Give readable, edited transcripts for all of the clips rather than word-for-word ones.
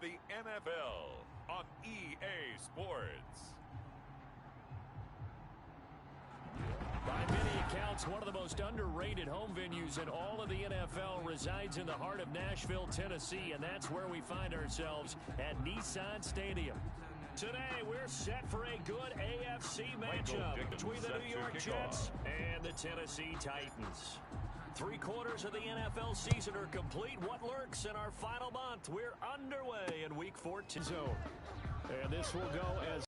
the NFL on EA Sports. By many accounts, one of the most underrated home venues in all of the NFL resides in the heart of Nashville, Tennessee, and that's where we find ourselves at Nissan Stadium. Today, we're set for a good AFC matchup between the New York Jets and the Tennessee Titans. 3/4 of the NFL season are complete. What lurks in our final month? We're underway in Week 14. And this will go as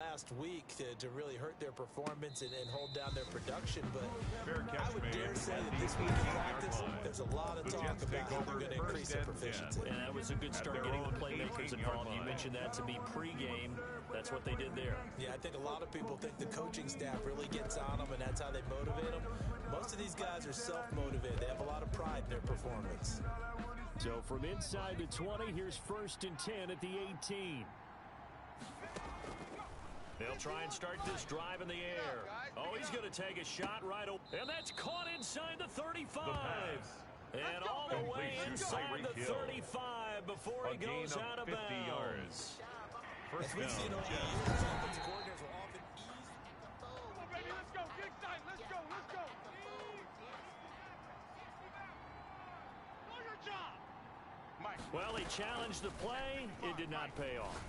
last week to really hurt their performance and hold down their production, but I would dare say that this week in practice, there's a lot of talk about how they're going to increase their proficiency. And that was a good start getting the playmakers involved. You mentioned that to me pregame. That's what they did there. Yeah, I think a lot of people think the coaching staff really gets on them, and that's how they motivate them. Most of these guys are self-motivated. They have a lot of pride in their performance. So from inside the 20, here's 1st and 10 at the 18. They'll try and start this drive in the air. Oh, he's going to take a shot right over. And that's caught inside the 35. And all the way inside the 35 before he goes out of bounds. First down, Jets. Offensive coordinators will often ease. Come on, baby, let's go. Get excited. Let's go. Let's go. Do your job. Well, he challenged the play. It did not pay off.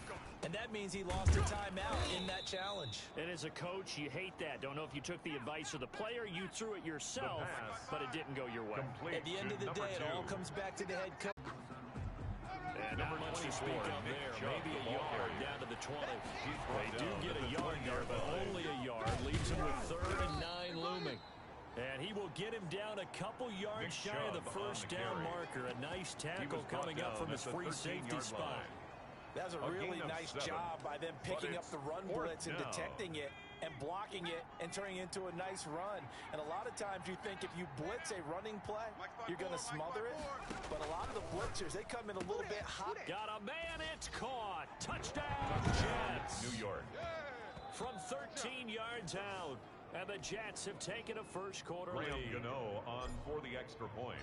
And that means he lost a timeout in that challenge. And as a coach, you hate that. Don't know if you took the advice of the player, you threw it yourself, but it didn't go your way. At the end of the day, it all comes back to the head coach. And not much to speak of there. Maybe a yard down to the 20. They do get a yard there, but only a yard. Leaves him with 3rd and 9 looming. And he will get him down a couple yards shy of the first down marker. A nice tackle coming up from his free safety spot. That was a really nice job by them picking up the run blitz and detecting it and blocking it and turning it into a nice run. And a lot of times you think if you blitz a running play, you're going to smother it. But a lot of the blitzers, they come in a little bit hot. Got a man, it's caught. Touchdown, Jets. New York. From 13 yards out. And the Jets have taken a first-quarter lead. Gano on for the extra point.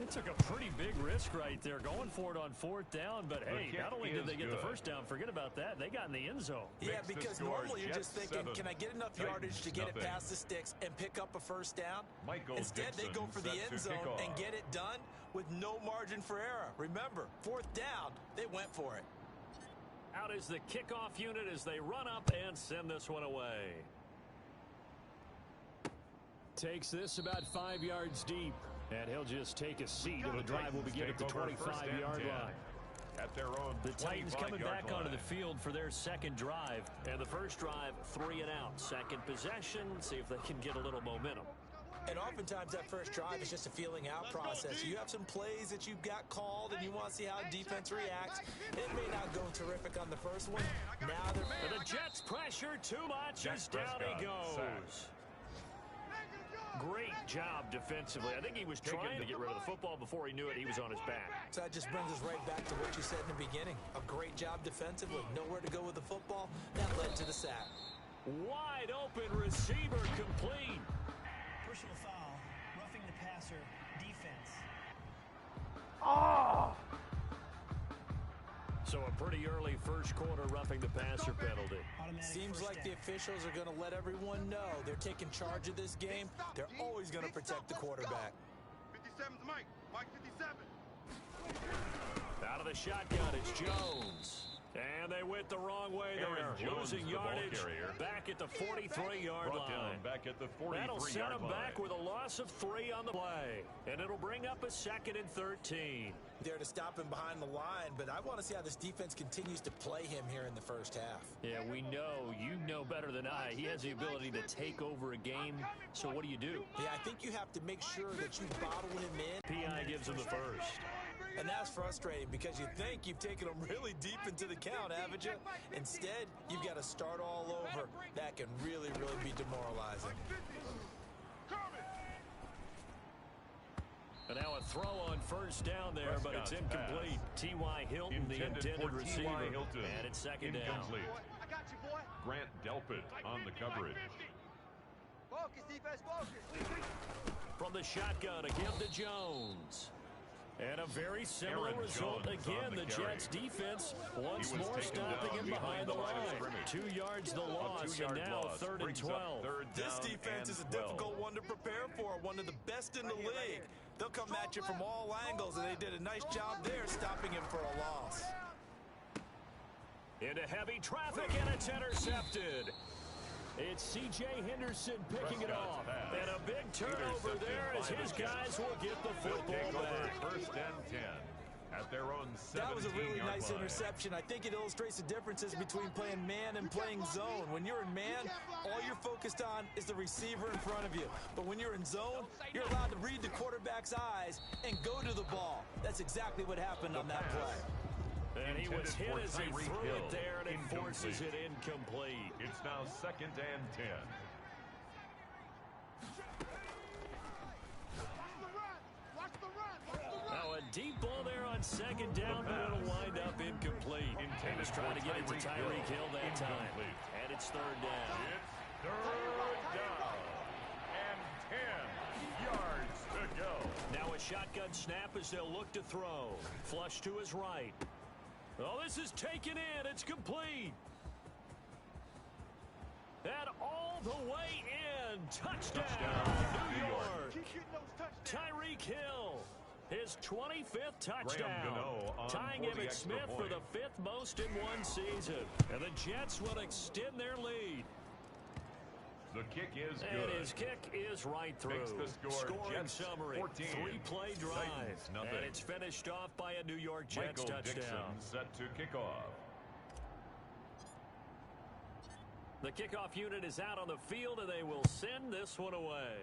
It took a pretty big risk right there going for it on 4th down. But, hey, not only did they get the first down, forget about that. They got in the end zone. Yeah, because normally you're just thinking, can I get enough yardage to get it past the sticks and pick up a first down? Instead, they go for the end zone and get it done with no margin for error. Remember, 4th down, they went for it. Out is the kickoff unit as they run up and send this one away. Takes this about 5 yards deep, and he'll just take a seat, and the drive will begin at the 25-yard line. At their own the Titans coming back onto the field for their second drive, and the first drive, 3 and out. Second possession, see if they can get a little momentum. And oftentimes that first drive is just a feeling out process. You have some plays that you've got called and you want to see how defense reacts. It may not go terrific on the first one. Now they're... the Jets pressure too much as down he goes. Great job defensively. I think he was trying to get rid of the football before he knew it. He was on his back. So that just brings us right back to what you said in the beginning. A great job defensively. Nowhere to go with the football. That led to the sack. Wide open receiver complete. Personal foul, roughing the passer, defense. Oh! So a pretty early first quarter roughing the passer penalty. Seems like the officials are going to let everyone know they're taking charge of this game. They're always going to protect the quarterback. 57's Mike. Mike 57. Out of the shotgun, it's Jones. And they went the wrong way there. Losing yardage back at the 43-yard line. Back at the 43-yard line. That'll set them back with a loss of 3 on the play. And it'll bring up a 2nd and 13. There to stop him behind the line, but I want to see how this defense continues to play him here in the first half. Yeah, we know. You know better than I. He has the ability to take over a game. So what do you do? Yeah, I think you have to make sure that you bottle him in. P.I. gives him the first. And that's frustrating because you think you've taken them really deep into the count, haven't you? Instead, you've got to start all over. That can really, really be demoralizing. And now a throw on first down there, but it's incomplete. T.Y. Hilton, the intended receiver. And it's 2nd down. Grant Delpit on the coverage. Focus, defense, focus. From the shotgun, a give to Jones. And a very similar Aaron result Jones again. on the The carry. Jets defense once He was more taken stopping down him behind the line of line. scrimmage. 2 yards the A loss, 2-yard and now loss 3rd and brings up 12. third This down defense is a and 12. difficult one to prepare for, one of the best in the league. They'll come at you from all angles, and they did a nice job there stopping him for a loss. Into heavy traffic, and it's intercepted. It's C.J. Henderson picking it off. Pass. And a big turnover there as his guys will get the They'll football take over back. 1st and 10 at their own 17-yard That was a really nice line. interception. I think it illustrates the differences between playing man and playing zone. When you're in man, all you're focused on is the receiver in front of you. But when you're in zone, you're allowed to read the quarterback's eyes and go to the ball. That's exactly what happened on that play. And he was hit as he Tyreek threw Hill. it there, and it forces it Incomplete. incomplete. It's now 2nd and 10. Now a deep ball there on 2nd down, but it'll wind up incomplete. He was trying to get it to Tyreek Hill that time. Incomplete. And it's 3rd down. It's 3rd down and 10 yards to go. Now a shotgun snap as they'll look to throw. Flush to his right. Oh, this is taken in. It's complete. And all the way in. Touchdown, New York. Keep getting those touchdowns. Tyreek Hill. His 25th touchdown. Gano on Tying for the Emmitt extra Smith for point. the 5th most in one season. And the Jets will extend their lead. The kick is And good. his kick is right through. Makes the score Scoring Jets summary. 14, 3-play drive. Titans nothing. And it's finished off by a New York Jets Michael touchdown. Dixon set to kick off. The kickoff unit is out on the field, and they will send this one away.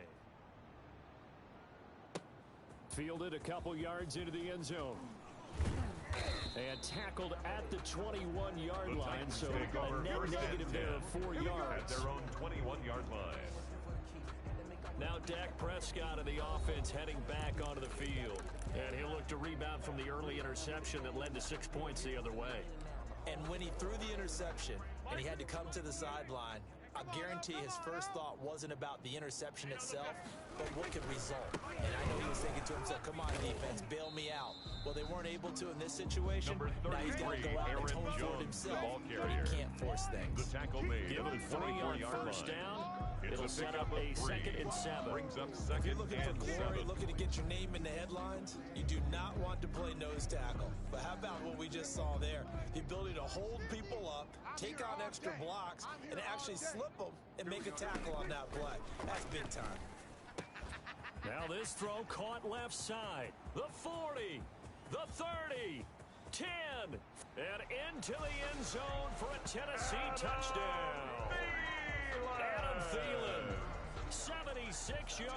Fielded a couple yards into the end zone. And tackled at the 21-yard line, so take over a net 1st and negative there 10 of 4 at yards. their own 21-yard line. Now Dak Prescott of the offense heading back onto the field. And he'll look to rebound from the early interception that led to 6 points the other way. And when he threw the interception and he had to come to the sideline, I guarantee his first thought wasn't about the interception itself, but what could result. And I know he was thinking to himself, come on, defense, bail me out. Well, they weren't able to in this situation. Number Now he's got to 33, go out and Aaron atone for it Jones, himself, the ball but carrier. he can't force things. The tackle made Give at him the 3 on 24-yard first line. down. It's It'll a set pickup up a of 3. 2nd and 7. Brings up If you're 2nd looking for and glory, 7. looking to get your name in the headlines, you do not want to play nose tackle. But how about what we just saw there? The ability to hold people up, take on extra blocks, and actually slip them and make a tackle on that play. That's big time. Now this throw caught left side. The 40, the 30, 10, and into the end zone for a Tennessee touchdown. Adam Thielen, 76 yards.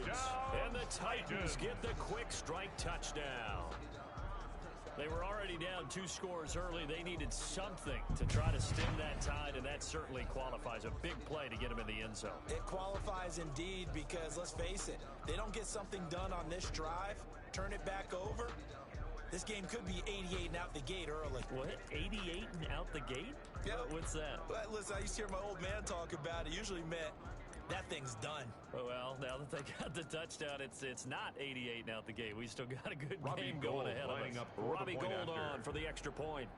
Touchdown, And the Titans get the quick strike touchdown. They were already down 2 scores early. They needed something to try to stem that tide, and that certainly qualifies. A big play to get them in the end zone. It qualifies indeed because, let's face it, they don't get something done on this drive, turn it back over, this game could be 88 and out the gate early. What? 88 and out the gate? Yeah. What's that? But listen, I used to hear my old man talk about it. Usually meant that thing's done. Well, now that they got the touchdown, it's not 88 and out the gate. We still got a good Robbie game Gould going ahead of lining us. up for the Robbie point Gould after. on for the extra point.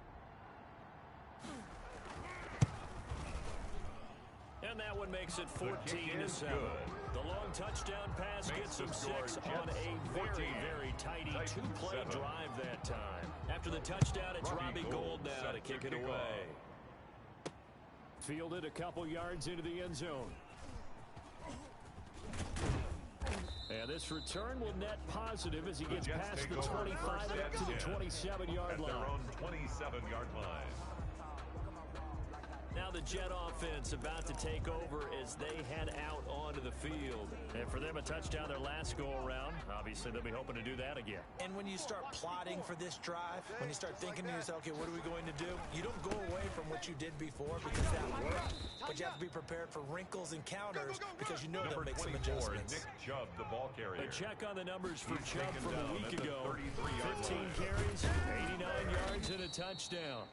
And that one makes it 14 to 7. The long touchdown pass Makes gets them the score 6 on Jets a 14. very tidy Titans 2-play 7. drive that time. After the touchdown, it's Robbie Robbie Gould Gould now to set kick to it kick away. off. Fielded a couple yards into the end zone. And this return will net positive as he gets Jets past take the over 25 first and up to and the 10 27-yard at line. their own 27-yard line. Now the Jet offense about to take over as they head out onto the field. And for them, a touchdown their last go-around. Obviously, they'll be hoping to do that again. And when you start plotting for this drive, when you start thinking to yourself, okay, what are we going to do? You don't go away from what you did before because that worked. But you have to be prepared for wrinkles and counters because you know they'll Number make some 24, adjustments. Nick Chubb, the ball carrier. A check on the numbers for He's Chubb taken from a down week at the ago. 33-yard 15 line. carries, 89 yards, and a touchdown.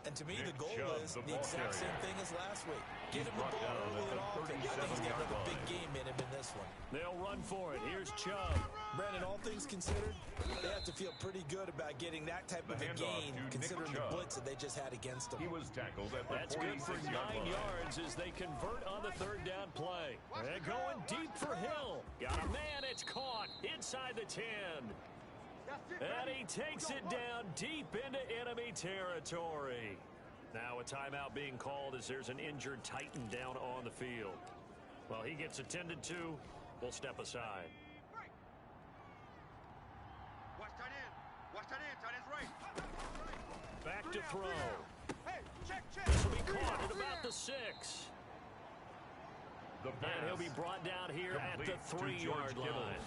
And to me, Nick the goal Chubb, is the the ball exact carrier. same thing as last week. Get him the brought ball down early at and the often. I think he's got 37-yard another big line. game in him in this one. They'll run for it. Here's Chubb. Brandon, all things considered, they have to feel pretty good about getting that type of a handoff gain, to Nick considering the Chubb. blitz that they just had against them. He was tackled at the That's good for 46-yard 9 line. yards as they convert on the third down play. They're going deep for Hill. Got a man. It's caught inside the 10. And he takes it down deep into enemy territory. Now a timeout being called as there's an injured Titan down on the field. Well, he gets attended to. We'll step aside. Watch tight end. Watch tight end. Tight end's right. Back to throw. Hey, check. This will be caught at about the 6. The And he'll pass. be brought down here at the Complete to George 3-yard line.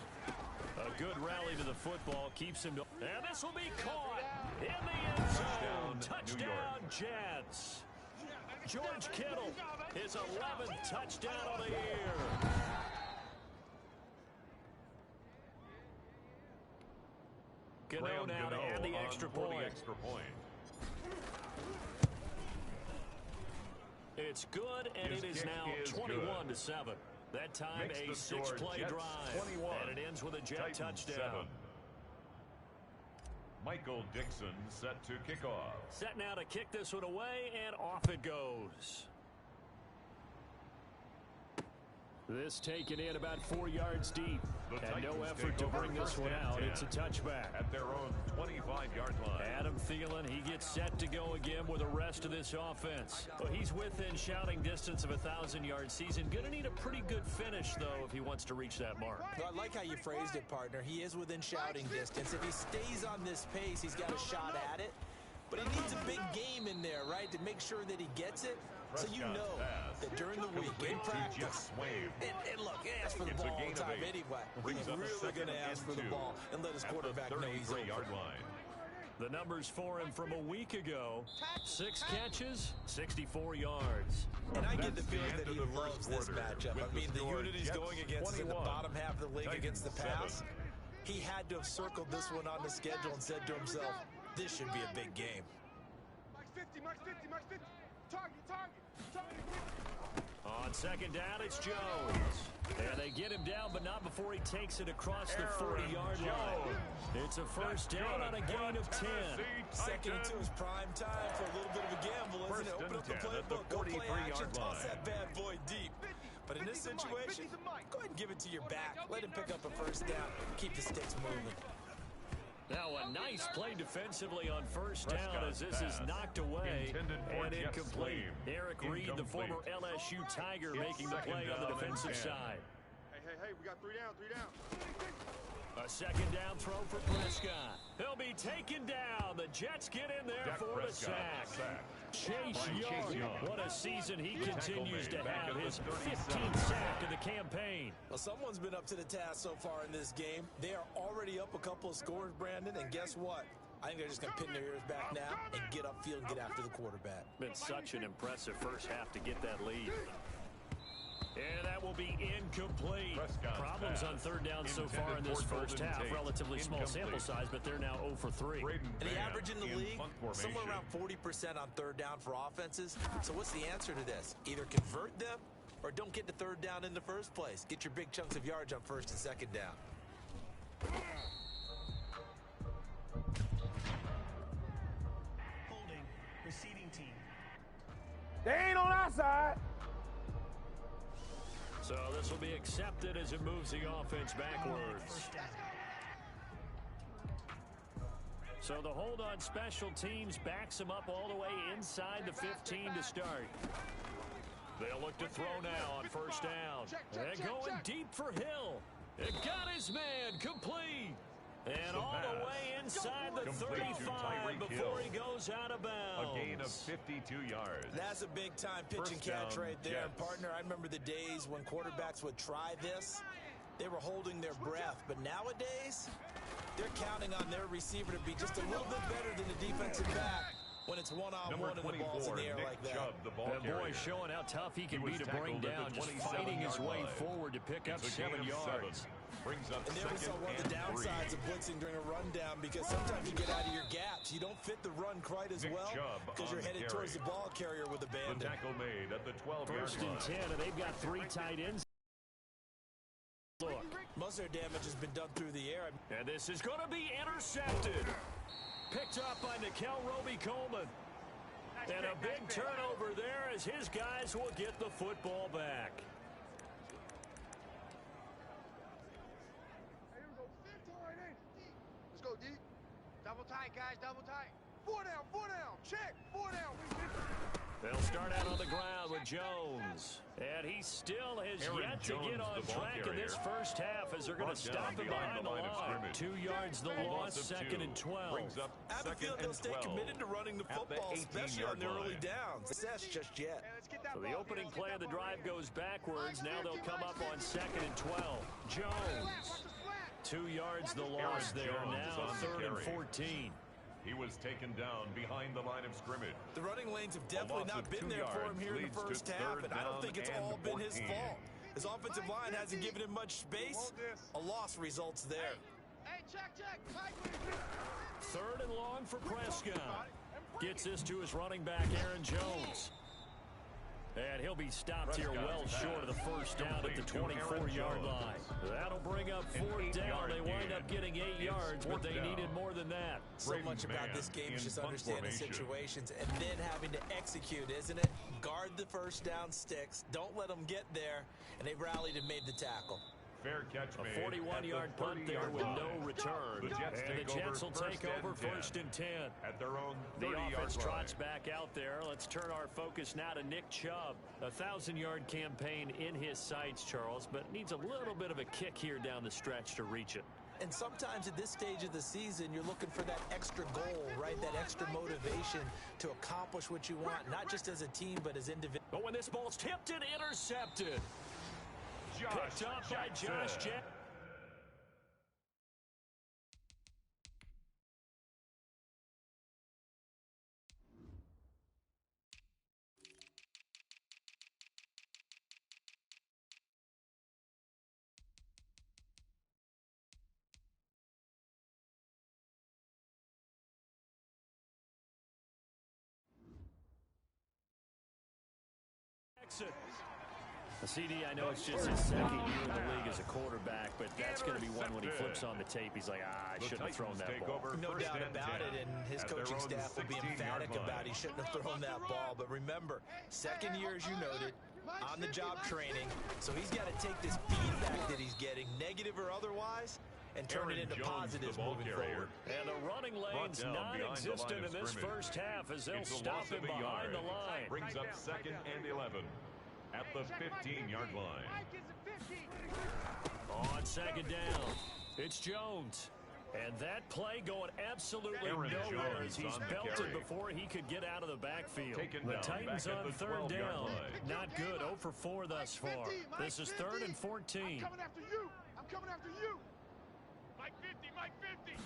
A good rally to the football keeps him. And this will be caught in the end zone. Touchdown, New Touchdown, York. Jets. George Kittle, his 11th touchdown of the year. Gano now to add the extra for point. the extra point. It's good, and His it is kick now is 21-7. That time Makes a the score 6-play Jets drive, 21, and it ends with a Jet Titans touchdown. 7. Michael Dixon set to kick off. Set now to kick this one away, and off it goes. This taken in about 4 yards deep. The And no Titans effort take to over bring this first one and out. 10 It's a touchback. At their own 25-yard line. Adam Thielen, he gets set to go again with the rest of this offense. Well, he's within shouting distance of a 1,000-yard season. Going to need a pretty good finish, though, if he wants to reach that mark. Well, I like how you phrased it, partner. He is within shouting distance. If he stays on this pace, he's got a shot at it. But he needs a big game in there, right, to make sure that he gets it. So you Prescott's know pass. that during the week, in Complete to practice, Jeff Swain. and look, he asks for the It's a ball all gain the of time 8. anyway. Brings He's up a really second going to ask and for the 2 ball and let his at the quarterback know he's open. 33-yard line. The numbers for him from a week ago: 6 catches, 64 yards. And I get That's the feeling the that end he of the loves first this quarter. matchup. With I mean, the score, unit he's Jets going against is in the 21, bottom half of the league Titans against the 7. pass. He had to have circled this one on the schedule and said to himself, this should be a big game. Max 50, Max 50, Max 50. Target. On second down, it's Jones. And they get him down, but not before he takes it across the 40-yard line. It's a first down on a gain of 10. Second and 2 is prime time for a little bit of a gamble, isn't it? First Open up the and 10 at the playbook, go play 43-yard action, toss line. that bad boy deep. But in this situation, go ahead and give it to your back. Let him pick up a first down. Keep the sticks moving. Now a nice play defensively on first down Prescott's as this is pass knocked away intended for and Jeff incomplete. Swain. Eric Reed, the former LSU Tiger, It's making the second play on the down and defensive 10. side. Hey, we got 3 down. A second down throw for Prescott. He'll be taken down. The Jets get in there Dak for the Prescott sack. sacked. Chase By Chase Young. Young. What a season he The tackle continues to made back have. at the His 37. 15th sack of the campaign. Well, someone's been up to the task so far in this game. They are already up a couple of scores, Brandon, and guess what? I think they're just going to pin their ears back now and get upfield and get after the quarterback. Been such an impressive first half to get that lead. And that will be incomplete. Prescott's Problems pass on third down so intended far in this for first Golden half. Tate. Relatively small sample Incomplete. size, but they're now 0 for 3. Braden And the Vann average in the league, punt somewhere formation. around 40% on third down for offenses. So what's the answer to this? Either convert them or don't get to third down in the first place. Get your big chunks of yards on first and second down. Holding. Receiving team. They ain't on our side. So this will be accepted as it moves the offense backwards. First down. So the hold on special teams backs him up all the way inside the 15 to start. They'll look to throw now on first down. They're going deep for Hill. It got his man complete. And all the way inside the Complete to 35 Tyreek before Hill. he goes out of bounds. A gain of 52 yards. That's a big-time pitch and First catch down, right there. And Jets. partner, I remember the days when quarterbacks would try this. They were holding their breath. But nowadays, they're counting on their receiver to be just a little bit better than the defensive back when it's one-on-one and the ball's in the air Nick like that. Chubb, the ball That boy carrier. showing how tough he can He be was to bring tackled at down, the just 27-yard fighting his way line. forward to pick up It's a gain 7 of yards. 7. Brings up And there we saw second one of the and 3. downsides of blitzing during a rundown, because sometimes you get out of your gaps. You don't fit the run quite as Nick well Chubb because on you're the headed carry. towards the ball carrier with The abandon. tackle made at the 12-yard First line. and 10, and they've got 3 tight ends. Look. Most of their damage has been done through the air. And this is going to be intercepted. Picked up by Nikel Roby-Coleman. And a big turnover there as his guys will get the football back. Let's go, D. Double tight, guys, double tight. 4 down, check, 4 down. They'll start out on the ground with Jones. And he still has Aaron yet to Jones, get on the ball track in this carrier. first half as they're going to Brought down stop him behind the of line. scrimmage. 2 yards the loss, Of 2nd 2. and 12. Brings up I have a second feeling they'll and stay 12 committed to running the at football, especially on 18-yard the early line. downs. Success just yet. So the opening play of the drive goes backwards. Now they'll come up on 2nd and 12. Jones. 2 yards the loss Aaron there. Jones is Now on the 3rd and carry. 14. He was taken down behind the line of scrimmage. The running lanes have A definitely loss not of been 2 there for him yards here in the leads to first half, third and I don't down think it's and all been his 14. fault. His offensive line hasn't given him much space. A loss results there. Hey, check. 3rd and long for Prescott. Gets this to his running back, Aaron Jones. And he'll be stopped here well short of the first down at the 24-yard line. That'll bring up 4th down. They wind up getting 8 yards, but they needed more than that. So Braden much about Mann this game is in just punt understanding formation. situations and then having to execute, isn't it? Guard the first down sticks. Don't let them get there. And they rallied and made the tackle. Fair catch A made 41-yard at the punt there 30-yard with line. no return. The Jets And the take Jets will over take over 1st and 10. at their own The 30-yard offense line. trots back out there. Let's turn our focus now to Nick Chubb. A 1,000-yard campaign in his sights, Charles, but needs a little bit of a kick here down the stretch to reach it. And sometimes at this stage of the season, you're looking for that extra goal, right? That extra motivation to accomplish what you want, not just as a team, but as individuals. But when this ball's tipped and intercepted. Picked up by Josh Jackson. CD, I know it's just his 2nd year in the league as a quarterback, but that's going to be one when he flips on the tape. He's like, I shouldn't have thrown that ball. No doubt about it, and his coaching staff will be emphatic about he shouldn't have thrown that ball. But remember, 2nd year, as you noted, on-the-job training, so he's got to take this feedback that he's getting, negative or otherwise, and turn it into positives moving forward. And the running lane's non-existent in this first half as they'll stop him behind the line. Brings up 2nd and 11 at the 15-yard line. On 2nd down, it's Jones. And that play going absolutely Aaron nowhere Jones as he's on the belted carry. before he could get out of the backfield. Taken The down Titans back at on the 3rd 12-yard down. line. Not good, 0 for 4 thus far. This is 3rd and 14. I'm coming after you. Mike 50.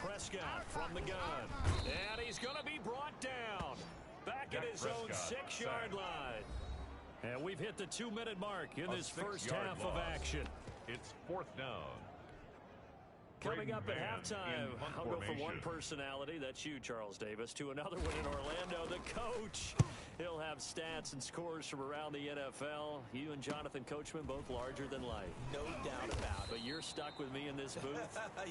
Prescott from the gun. And he's going to be brought down. Back at his own 6-yard line. And we've hit the 2-minute mark in this first half of action. It's 4th down. Coming up at Braden Mann halftime, in punt I'll go from one formation. personality, that's you, Charles Davis, to another one in Orlando, the coach. He'll have stats and scores from around the NFL. You and Jonathan Coachman both larger than life. No doubt about it. But you're stuck with me in this booth,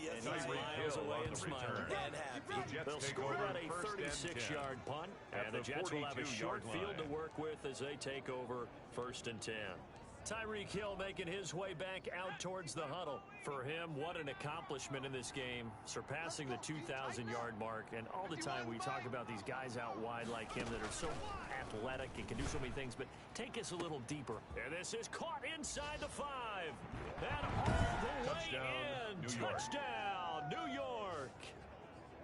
Yes, and he's I am. miles Hill away on and the smiling. return. And happy. The Jets They'll take score over at a 1st and 36-yard 10 punt, at and the Jets will have a 42-yard short field to line. work with as they take over 1st and 10. Tyreek Hill making his way back out towards the huddle. For him, what an accomplishment in this game, surpassing the 2,000-yard mark. And all the time we talk about these guys out wide like him that are so athletic and can do so many things, but take us a little deeper. And this is caught inside the 5. And all the way Touchdown, in. New York. Touchdown, New York.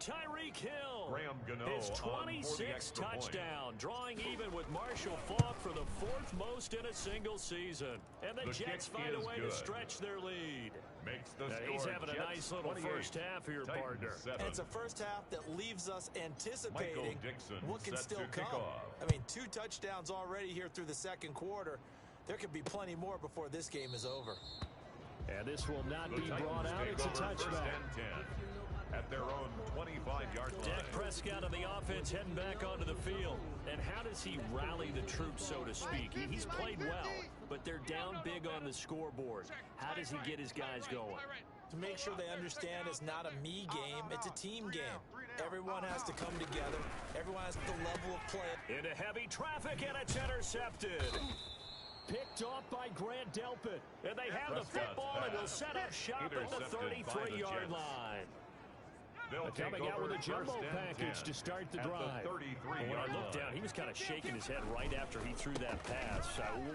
Tyreek Hill, Graham Gano his on for the 26th extra point. touchdown, drawing even with Marshall Faulk for the 4th most in a single season. And the The Jets kick find a is way good. to stretch their lead. Makes the He's score having a nice little first half here, partner. And it's a first half that leaves us anticipating what can still come. I mean, 2 touchdowns already here through the second quarter. There could be plenty more before this game is over. And this will not be brought out. It's a touchback. At their own 25-yard line. Dak Prescott and the offense heading back onto the field. And how does he rally the troops, so to speak? He's played well, but they're down big on the scoreboard. How does he get his guys going? To make sure they understand it's not a me game, it's a team game. Everyone has to come together. Everyone has the level of play. Into heavy traffic, and it's intercepted. Picked off by Grant Delpit. And they have the football and will set up shop at the 33-yard line. Coming out with a jumbo package to start the drive. When I looked down, he was kind of shaking his head right after he threw that pass.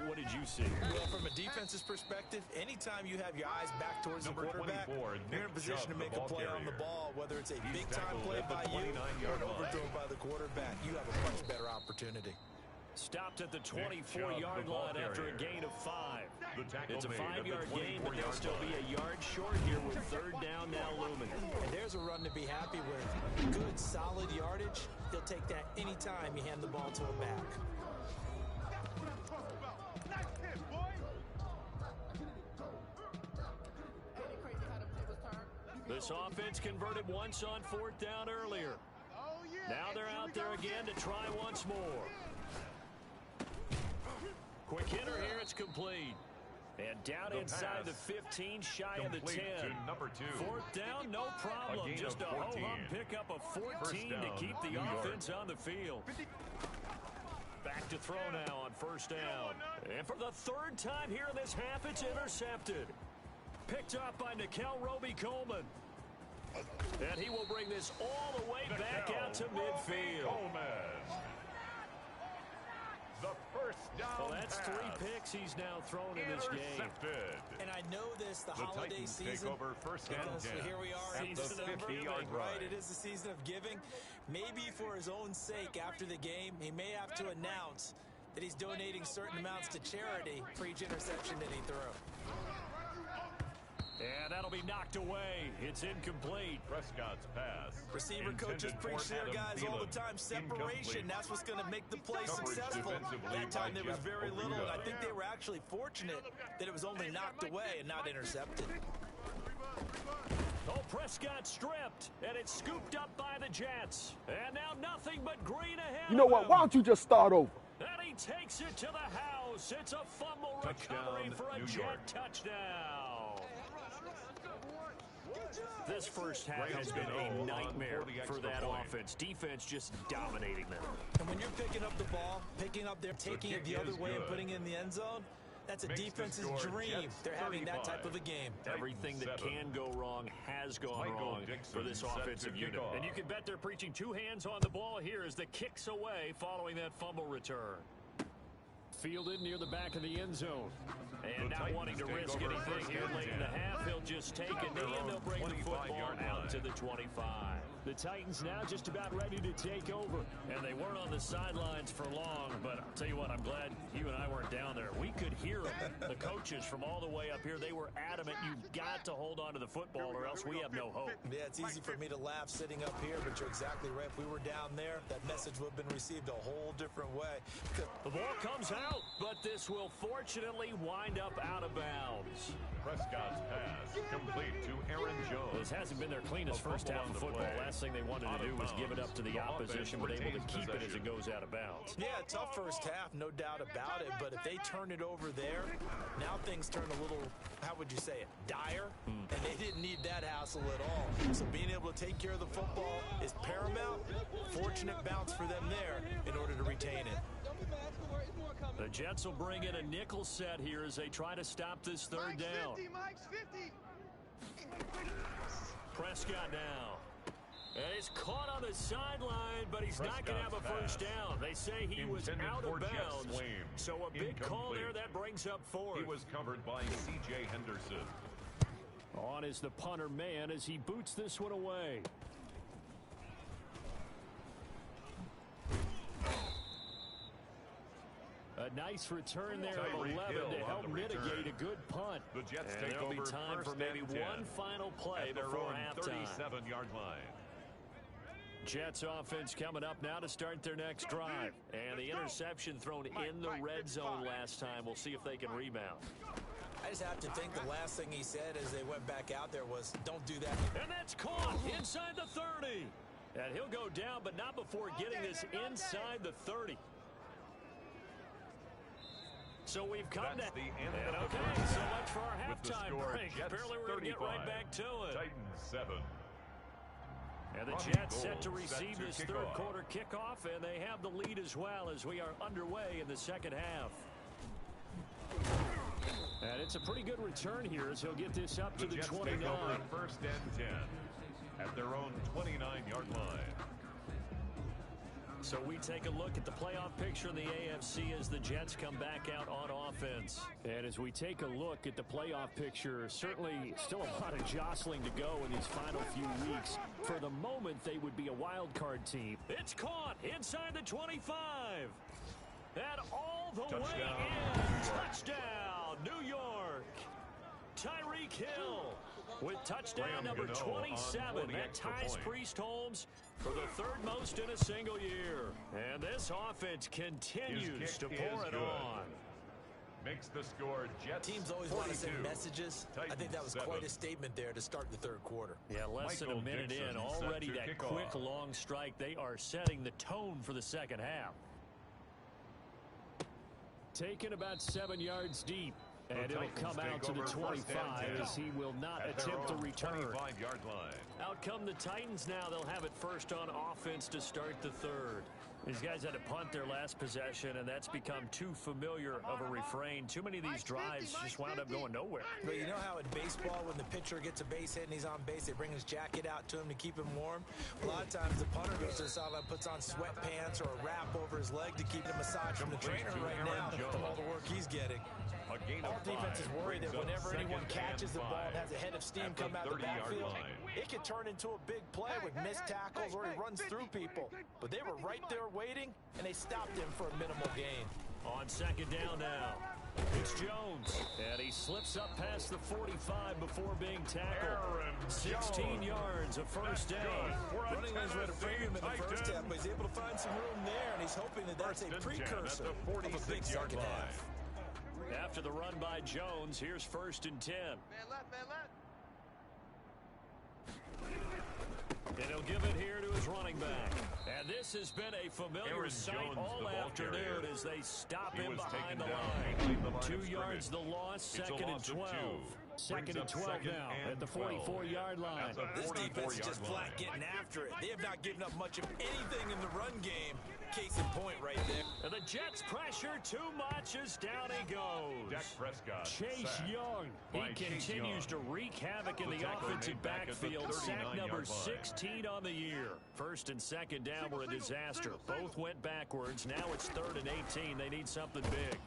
What did you see? Well, from a defense's perspective, anytime you have your eyes back towards the quarterback, you're in a position to make a play on the ball, whether it's a big-time play by you or an overthrow by the quarterback. You have a much better opportunity. Stopped at the 24-yard line after a gain of 5. It's a 5-yard gain, but they'll still be a yard short here with third down now looming. And there's a run to be happy with. Good, solid yardage. He'll take that anytime you hand the ball to him back. This offense converted once on 4th down earlier. Now they're out there again to try once more. Quick hitter here, it's complete. And down inside the 15, shy of the 10. Number 2. 4th down, no problem. Just a ho-hum pickup of 14 to keep the offense on the field. Back to throw now on 1st down. And for the 3rd time here in this half, it's intercepted. Picked up by Nikel Roby-Coleman. And he will bring this all the way back out to midfield. The first down. Well, that's 3 picks he's now thrown in this game. And I know this, the holiday Titans season, take over first down because here we are at the 50-yard right? It is the season of giving. Maybe for his own sake after the game, he may have to announce that he's donating certain amounts to charity for each interception that he threw. And that'll be knocked away. It's incomplete. Prescott's pass. Receiver coaches preach their guys all the time. Separation, that's what's going to make the play successful. That time there was very little, and I think they were actually fortunate that it was only knocked away and not intercepted. Oh, Prescott stripped, and it's scooped up by the Jets. And now nothing but green ahead. You know what? Why don't you just start over? And he takes it to the house. It's a fumble recovery for a Jet touchdown. This first half has been a nightmare for that offense. Defense just dominating them. And when you're picking up the ball, picking up there, taking it the other way and putting it in the end zone, that's a defense's dream. They're having that type of a game. Everything that can go wrong has gone wrong for this offensive unit. And you can bet they're preaching 2 hands on the ball here as the kick's away following that fumble return. Fielded near the back of the end zone. And not wanting to risk anything here late in the half, he'll just take a knee and they'll bring the football out to the 25. The Titans now just about ready to take over. And they weren't on the sidelines for long, but I'll tell you what, I'm glad you and I weren't down there. We could hear them. The coaches from all the way up here, they were adamant, you've got to hold on to the football or else we have no hope. Yeah, it's easy for me to laugh sitting up here, but you're exactly right. If we were down there, that message would have been received a whole different way. The ball comes out, but this will fortunately wind up out of bounds. Prescott's pass complete to Aaron Jones. This hasn't been their cleanest first half of football. Last thing they wanted to do was give it up to the opposition, but able to keep it as it goes out of bounds. Yeah, tough first half, no doubt about it, but if they turn it over there, now things turn a little, how would you say it, dire, and they didn't need that hassle at all. So being able to take care of the football is paramount. Fortunate bounce for them there in order to retain it. The Jets will bring in a nickel set here as they try to stop this third down. Prescott now. And he's caught on the sideline, but he's not going to have a first down. They say he was out of bounds. So a big call there that brings up 4th. He was covered by C.J. Henderson. On is the punter man as he boots this one away. A nice return there of 11 to help mitigate a good punt. The Jets and take there'll be over time for first maybe and 10 one final play at their before own halftime. 37-yard line. Jets offense coming up now to start their next drive. And the interception thrown in the red zone last time. We'll see if they can rebound. I just have to think the last thing he said as they went back out there was, don't do that. And that's caught inside the 30. And he'll go down, but not before getting this inside the 30. So we've come That's to the end and of the okay, first so half. much for our With the halftime score, break. Jets Apparently we're going to get 35, right back to it. Titans 7. And the Ronnie Jets set to Gold receive set to this kick third off. quarter kickoff, and they have the lead as well as we are underway in the second half. And it's a pretty good return here as he'll get this up to the Jets 29. take over first and 10 at their own 29-yard line. So we take a look at the playoff picture in the AFC as the Jets come back out on offense. And as we take a look at the playoff picture, certainly still a lot of jostling to go in these final few weeks. For the moment, they would be a wild card team. It's caught inside the 25. And all the way in. Touchdown, New York. Tyreek Hill with touchdown number 27. That ties Priest Holmes for the third most in a single year. And this offense continues to pour it on. Makes the score Jets. Teams always 42. want to send messages. Titans I think that was 7. quite a statement there to start the third quarter. Yeah, less than a minute Dixon in. set Already to that kick quick, off. long strike. They are setting the tone for the second half. Taken about 7 yards deep. And it'll come out to the 25 as he will not attempt to return. 25-yard line. Out come the Titans now. They'll have it first on offense to start the third. These guys had to punt their last possession, and that's become too familiar of a refrain. Too many of these drives just wound up going nowhere. But you know how in baseball, when the pitcher gets a base hit and he's on base, they bring his jacket out to him to keep him warm? A lot of times the punter goes to the sideline, puts on sweatpants or a wrap over his leg to keep the massage from the trainer right now from all the work he's getting. All defense is worried that whenever anyone catches the ball and has a head of steam come out of the backfield, it could turn into a big play with missed tackles or he runs through people. But they were right there waiting, and they stopped him for a minimal gain. On second down now, it's Jones, and he slips up past the 45 before being tackled. 16 yards, a first down. Running lanes were at a premium in the first half, but he's able to find some room there, and he's hoping that that's a precursor of a big second half. After the run by Jones, here's first and 10. Man left, man left. And he'll give it here to his running back. And this has been a familiar sight all afternoon as they stop him behind the line. 2 yards the loss, second and 12. Second and 12 now at the 44-yard line. This defense is just flat getting after it. They have not given up much of anything in the run game. Case in point right there. And the Jets pressure too much as down he goes. Dak Prescott. Chase Young. He continues to wreak havoc in the offensive backfield. Sack number 16 on the year. First and second down were a disaster. Both went backwards. Now it's third and 18. They need something big.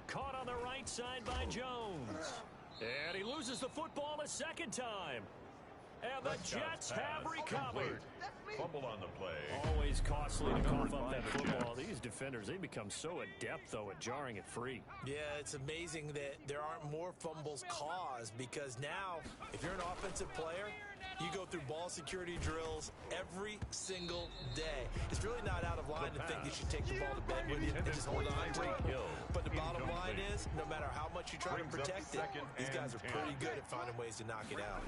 Caught on the right side by Jones. And he loses the football a second time. And the Jets have recovered. Fumble on the play. Always costly to cough up that football. These defenders, they become so adept, though, at jarring it free. Yeah, it's amazing that there aren't more fumbles caused because now, if you're an offensive player, you go through ball security drills every single day. It's really not out of line to think you should take the ball to bed with you and just hold on to it. But the bottom line is, no matter how much you try to protect it, these guys are pretty good at finding ways to knock it out.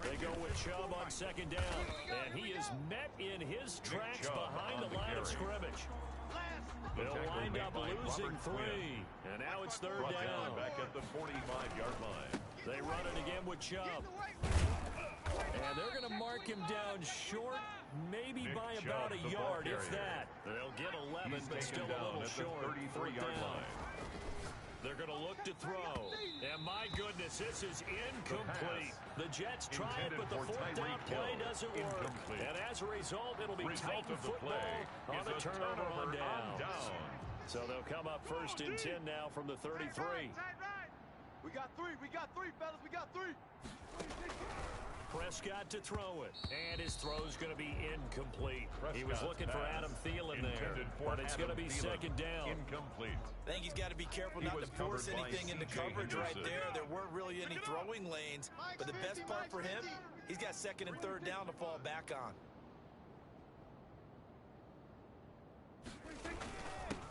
They go with Chubb on second down, and he is met in his tracks behind the line of scrimmage. They'll wind up losing 3, and now it's third down. Back at the 45-yard line. They run it again with Chubb. And they're going to mark him down short, maybe by about a yard, if that. They'll get 11, but still a little short. 33-yard line. They're going to look to throw. And my goodness, this is incomplete. The Jets try it, but the fourth down play doesn't work. And as a result, it'll be Titan football on the turnover on down. So they'll come up first and 10 now from the 33. We got 3, fellas, we got 3. Prescott to throw it. And his throw's going to be incomplete. He was looking for Adam Thielen there, but it's going to be second down. Incomplete. I think he's got to be careful not to force anything into coverage right there. There weren't really any throwing lanes, but the best part for him, he's got second and third down to fall back on.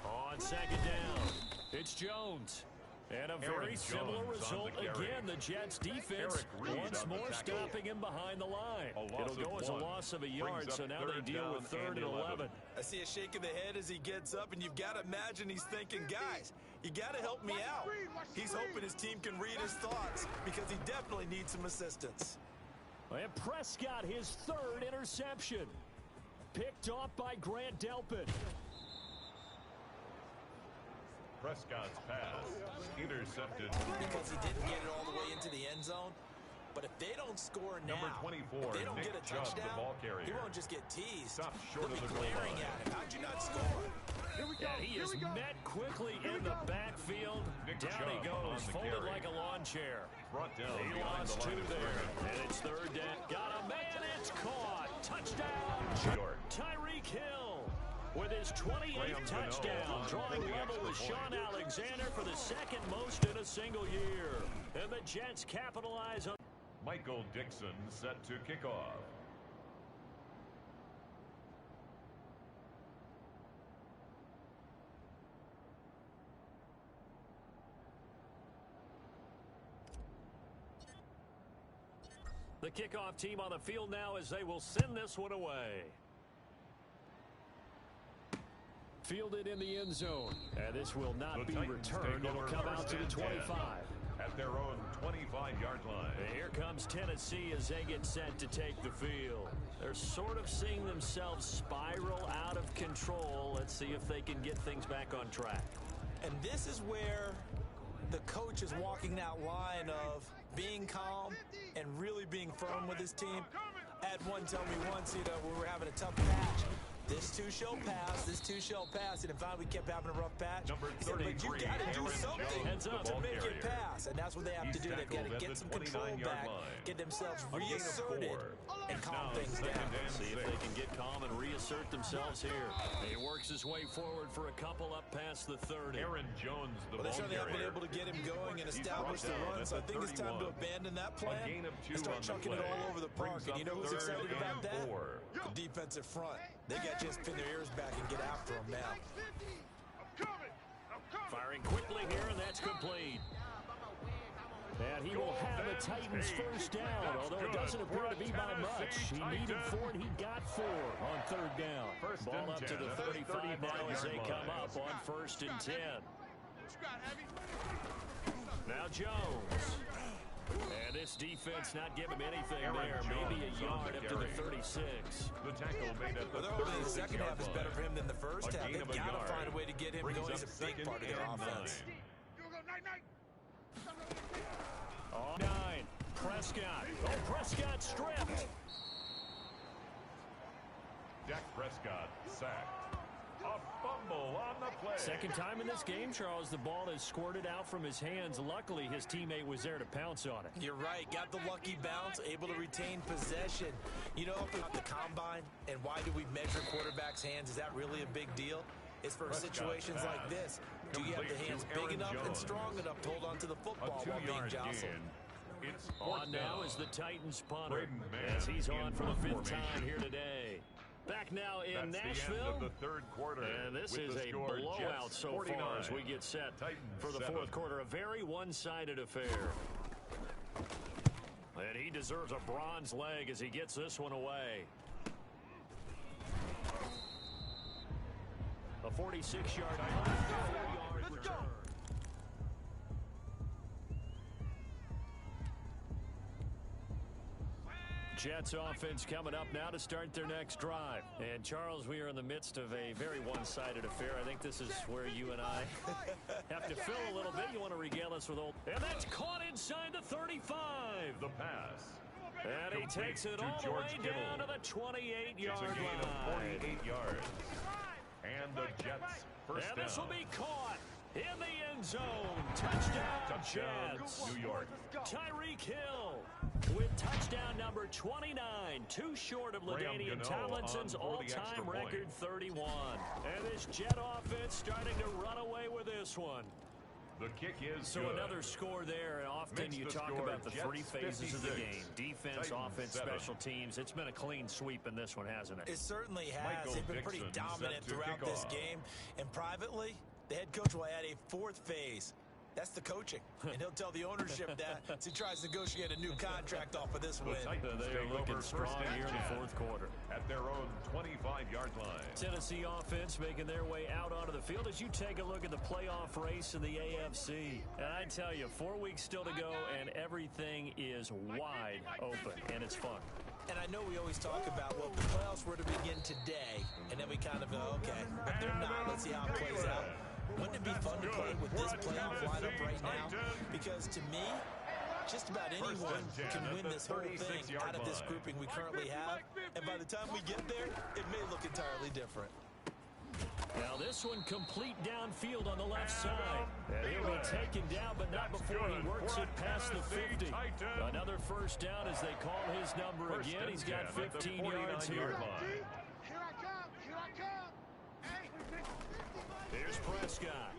On second down, it's Jones. And a very similar result again. The Jets defense once more stopping him behind the line. It'll go as a loss of a yard, so now they deal with third and 11. I see a shake of the head as he gets up, and you've got to imagine he's thinking, guys, you got to help me out. He's hoping his team can read his thoughts because he definitely needs some assistance. And Prescott, his third interception. Picked off by Grant Delpit. Prescott's pass intercepted. Because he didn't get it all the way into the end zone. But if they don't score now, Number 24, if they don't Nick get a Chubb, touchdown, the ball carrier. he won't just get teased. Stopped short They'll of be the goal glaring line. at him. How'd you not score? And he is met quickly in the backfield. Nick Down Chubb he goes, on the folded carry. like a lawn chair. Brought down He behind lost the line two of there. scrimmage. And it's third down. Got a man, it's caught. Touchdown, York. Tyreek Hill. With his 28th touchdown, drawing level with Sean Alexander for the second most in a single year. And the Jets capitalize on. Michael Dixon set to kick off. The kickoff team on the field now as they will send this one away. Fielded in the end zone. And this will not be returned. It'll come out to the 25. At their own 25-yard line. And here comes Tennessee as they get set to take the field. They're sort of seeing themselves spiral out of control. Let's see if they can get things back on track. And this is where the coach is walking that line of being calm and really being firm with his team. I had one tell me once, we were having a tough patch. This too shall pass. This too shall pass. And in fact, we kept having a rough patch. Number He said, but you 33, got to do Aaron something Jones, the to ball make it carrier. pass. And that's what they have to do. They've got to get some control back, get themselves reasserted, and calm things down. See if they can get calm and reassert themselves here. He works his way forward for a couple up past the 30. Aaron Jones, the Well, they ball certainly haven't been carrier. able to get him going and establish the brought down run, so I at the think it's time to 31. abandon that A plan gain of 2 and start on the chucking it play. all over the park. Brings And you know up who's third excited about and that? 4. The defensive front. They got to just pin their ears back and get after them now. Firing quickly here, and that's complete. And he will have the Titans first down, although it doesn't appear to be by much. He needed 4, and he got 4 on third down. First Ball and up to 10 the at the 35 now as they 35-yard come line. up on first and 10. Now Jones. And this defense not giving him anything Aaron there. Maybe a Jones on yard the up to the carry. 36. The tackle made at the Well, hopefully the second 36-yard half is line. better for him than the first A half. gain They've of a got to yard. find a way to get him Brings going. up He's a big second part of their and offense. 9. Prescott. Oh, Prescott stripped. Dak Prescott sacked. A fumble on the play. Second time in this game, Charles, the ball has squirted out from his hands. Luckily, his teammate was there to pounce on it. You're right. Got the lucky bounce, able to retain possession. You know, about the combine and why do we measure quarterbacks' hands? Is that really a big deal? It's for Prescott's situations pass. like this. Do you have the Complete hands to big Aaron enough and Jones. strong enough to hold on to the A football while being 2-yard jostled? gain. It's On now down. is the Titans punter Braden Mann as he's on in for the 5th formation. time here today. Back now in That's Nashville. the end of the third quarter. And this with is the a score, blowout Jets so 49, far as we get set Titans for the 7. fourth quarter. A very one-sided affair. And he deserves a bronze leg as he gets this one away. A 46-yard punt, 4-yard return. Jets offense coming up now to start their next drive. And Charles, we are in the midst of a very one-sided affair. I think this is where you and I have to fill a little bit. You want to regale us with old... And that's caught inside the 35. The pass. And he takes it to all the George way Kittle. down to the It's 28-yard a gain of line. 48 yards. And the Jets first And down. this will be caught in the end zone. Touchdown, Touchdown, Jets. New York. Tyreek Hill with touchdown number 29, too short of LaDainian Tomlinson's all-time record 31. And this Jet offense starting to run away with this one. The kick is so good. Another score there, and often you talk about the three phases of the game. Defense, offense, special teams. It's been a clean sweep in this one, hasn't it? It certainly has. They've been pretty dominant throughout this game. And privately, the head coach will add a fourth phase. That's the coaching. And he'll tell the ownership that as he tries to negotiate a new contract off of this win. They're looking strong here in the fourth quarter. At their own 25-yard line. Tennessee offense making their way out onto the field as you take a look at the playoff race in the AFC. And I tell you, 4 weeks still to go, and everything is wide open, and it's fun. And I know we always talk about, well, if the playoffs were to begin today, and then we kind of go, okay, but they're not. Let's see how it plays out. Wouldn't it be fun to play with this playoff lineup right now? Because to me, just about anyone can win this whole thing out of this grouping we currently have. And by the time we get there, it may look entirely different. Now this one complete downfield on the left side. And he'll be taken down, but not before he works it past the 50. Another first down as they call his number again. He's got 15 yards here. Here's Prescott.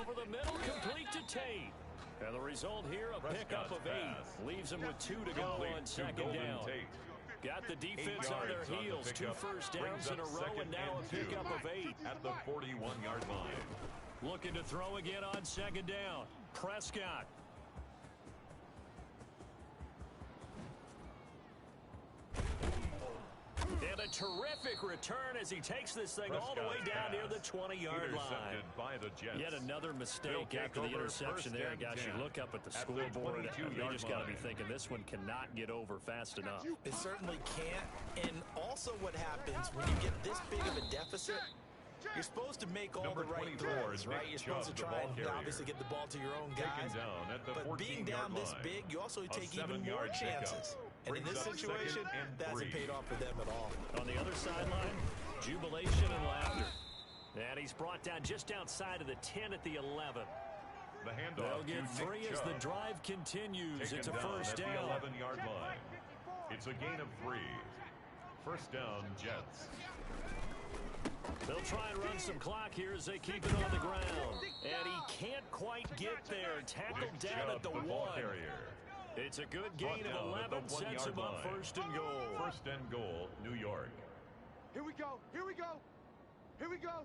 Over the middle, complete to Tate. And the result here, a pickup of 8. Leaves him with 2 to go on second down. Got the defense on their heels. 2 first downs in a row, and now a pickup of 8. At the 41-yard line. Looking to throw again on second down. Prescott. And a terrific return as he takes this thing all the way down near the 20-yard line. By the Jets. Yet another mistake after the interception there. Guys, you look up at the scoreboard, you just got to be thinking this one cannot get over fast enough. It certainly can't. And also what happens when you get this big of a deficit, you're supposed to make all the right throws, right? You're supposed to try and obviously get the ball to your own guys. But being down this big, you also take even more chances. And in this situation, that hasn't paid off for them at all. On the other sideline, jubilation and laughter. And he's brought down just outside of the 10 at the 11. The handoff. They'll get 3 as the drive continues. It's a first down. At the 11-yard line. It's a gain of 3. First down, Jets. They'll try and run some clock here as they keep it on the ground. And he can't quite get there. Tackled down at the 1. It's a good gain of 11, sets him up first and goal. First and goal, New York. Here we go, here we go, here we go.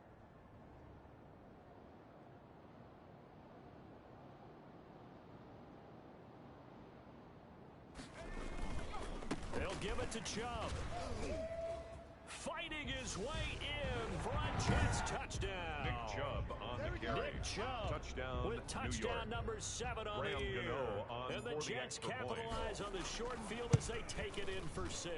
They'll give it to Chubb. Fighting his way in for a Jets touchdown. Nick Chubb on the carry. Nick Chubb touchdown, with touchdown number 7 on the year. And the Jets capitalize on the short field as they take it in for 6.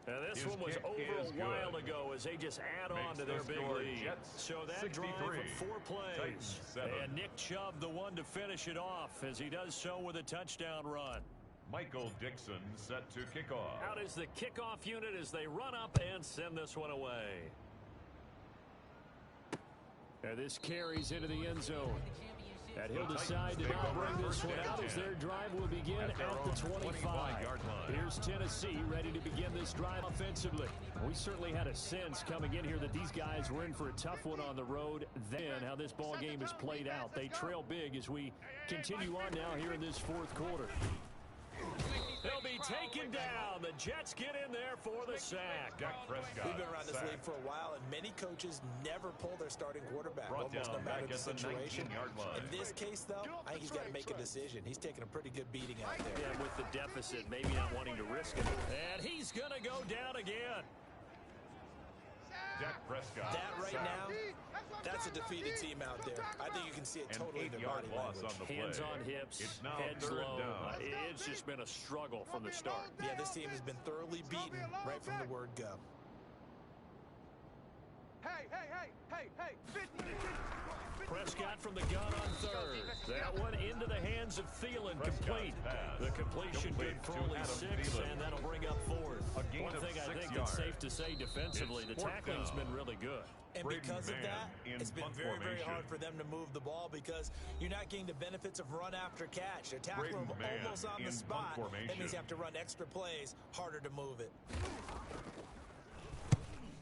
Now this one was over a while ago as they just add on to their big lead. So that drive with 4 plays. And Nick Chubb the one to finish it off as he does so with a touchdown run. Michael Dixon set to kick off. Out is the kickoff unit as they run up and send this one away. And this carries into the end zone. And he'll decide to not bring this one out as their drive will begin at the 25-yard line. Here's Tennessee ready to begin this drive offensively. We certainly had a sense coming in here that these guys were in for a tough one on the road. Then how this ball game is played out. They trail big as we continue on now here in this fourth quarter. They'll be taken down. The Jets get in there for the sack. Dak Prescott. We've been around this league for a while, and many coaches never pull their starting quarterback, almost no matter the situation. In this case, though, I think he's got to make a decision. He's taking a pretty good beating out there. Yeah, with the deficit, maybe not wanting to risk it. And he's going to go down again. Dak Prescott. That right now, that's a defeated team out there. I think you can see it totally in their body language. Hands on hips, heads low. It's just been a struggle from the start. Yeah, this team has been thoroughly beaten right from the word go. Hey, hey, hey, hey, hey, 50. Prescott from the gun on third. That one into the hands of Thielen, complete. The completion good for only 6, and that'll bring up 4th. One thing I think that's safe to say defensively, the tackling's been really good. And because of that, it's been very, very hard for them to move the ball because you're not getting the benefits of run after catch. They're tackling them almost on the spot. That means you have to run extra plays, harder to move it.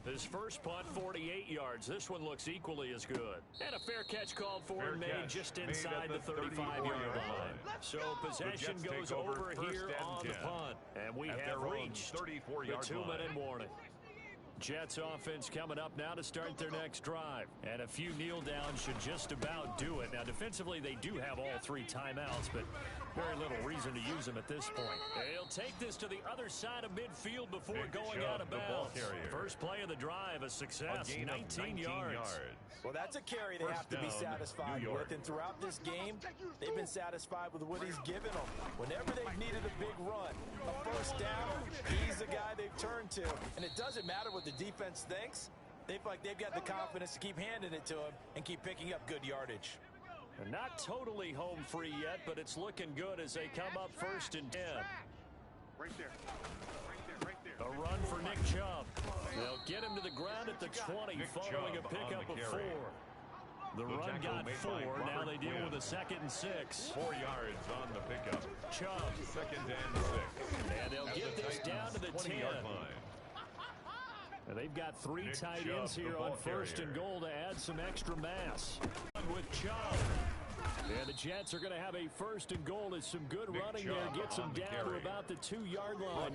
His first punt, 48 yards. This one looks equally as good. And a fair catch called for and made just inside the 35-yard line. So possession goes over here on the punt. And we have reached the 2-minute warning. Jets offense coming up now to start their next drive. And a few kneel downs should just about do it. Now, defensively, they do have all 3 timeouts, but very little reason to use them at this point. They'll take this to the other side of midfield before going out of bounds. First play of the drive, a success, 19 yards. Well, that's a carry they have to be satisfied with. And throughout this game, they've been satisfied with what he's given them. Whenever they've needed a big run, a first down, he's the guy they've turned to. And it doesn't matter what the defense thinks. They feel like they've got the confidence to keep handing it to him and keep picking up good yardage. And not totally home free yet, but it's looking good as they come up 1st and 10. Right there. A run for Nick Chubb. They'll get him to the ground at the 20 following a pickup of 4. The run got 4. Now they deal with a 2nd and 6. 4 yards on the pickup. Chubb. 2nd and 6. And they'll get this down to the 10. And they've got 3 tight ends here on 1st and goal to add some extra mass. With Chubb. And the Jets are going to have a 1st and goal as some good running there gets them down to about the 2-yard line.